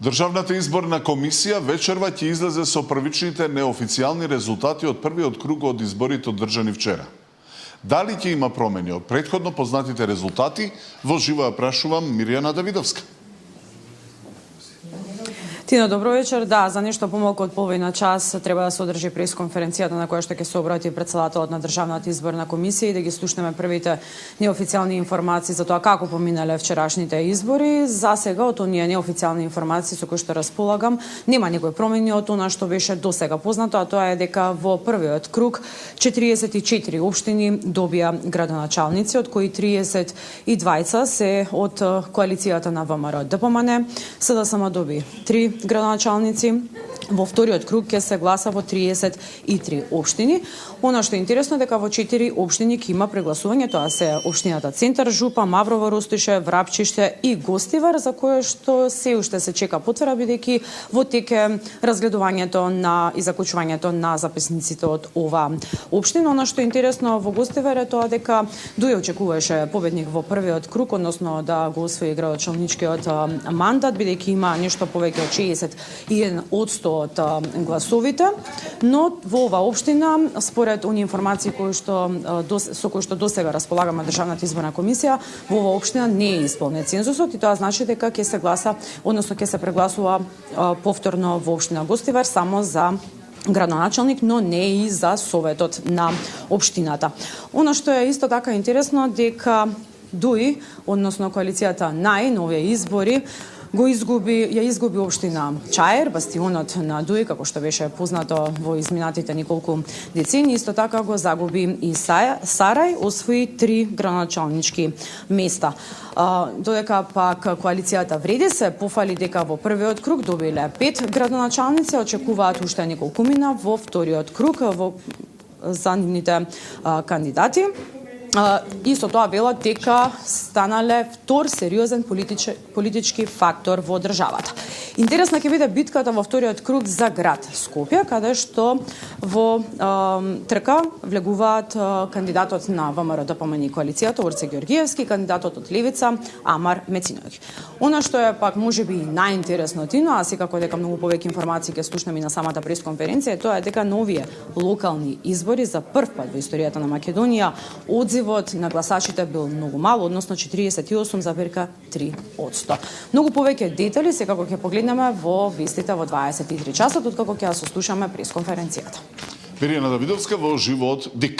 Државната изборна комисија вечерва ќе излезе со првичните неофицијални резултати од првиот круг од изборите одржани вчера. Дали ќе има промени од претходно познатите резултати? Во живо ја прашувам Мирјана Давидовска. Тино, добро вечер. Да, за нешто помалку од половина час треба да се одржи пресконференцијата на која што ќе се обрати председателот на Државната изборна комисија и да ги слушнеме првите неофицијални информации за тоа како поминале вчерашните избори. За сега од оние неофицијални информации со кои што располагам нема никои промени од она што беше досега познато, а тоа е дека во првиот круг 44 општини добија градоначалници, од кои 32 се од коалицијата на ВМРО ДПМН. СДСМ доби 3 градоначалници. Во вториот круг ќе се гласа во 33 општини. Она што е интересно дека во 4 општини ќе има прегласување, тоа се општината Центар, Жупа, Маврово, Ростише, Врапчиште и Гостивар, за кое што се уште се чека потврда, бидејќи во тек е разгледувањето на и заклучувањето на записниците од ова општина. Она што е интересно во Гостивар е тоа дека Дуј очекуваше победник во првиот круг, односно да го освои градоначалничкиот мандат, бидејќи има нешто повеќе од 61% од гласовите, но во оваа општина, според оние информации со кои што досега располагаме Државната изборна комисија, во оваа општина не е исполнет цензусот и тоа значи дека ќе се гласа, односно ќе се прегласува повторно во општина Гостивар само за градоначалник, но не и за советот на општината. Оно што е исто така интересно дека Дуј, односно коалицијата НАИ на овие избори, ја изгуби општина Чаир, бастионот на Дуј, како што беше познато во изминатите неколку децени. Исто така го загуби и Сарај, освои 3 градоначалнички места. Додека пак коалицијата Вреди се пофали дека во првиот круг добиле 5 градоначалници, очекуваат уште неколкумина во вториот круг за нивните кандидати. Исто тоа велат дека станале втор сериозен политички фактор во државата. Интересна ќе биде битката во вториот круг за град Скопје, каде што во трка влегуваат кандидатот на ВМРО ДПМН коалицијата Орце Ѓоргиевски, кандидатот од Левица Амар Мециноvić. Она што е пак можеби најинтересно, Тино, а секако дека многу повеќе информации ќе слушнеме и на самата пресконференција, тоа е дека новие локални избори за прв пат во историјата на Македонија одзивот на гласачите бил многу мал, односно 48,3%. Многу повеќе детали секако ќе погледнеме во вестите во 23 часот, откако ќе ја сослушаме пресконференцијата. Мирјана Давидовска во живо од ДИК.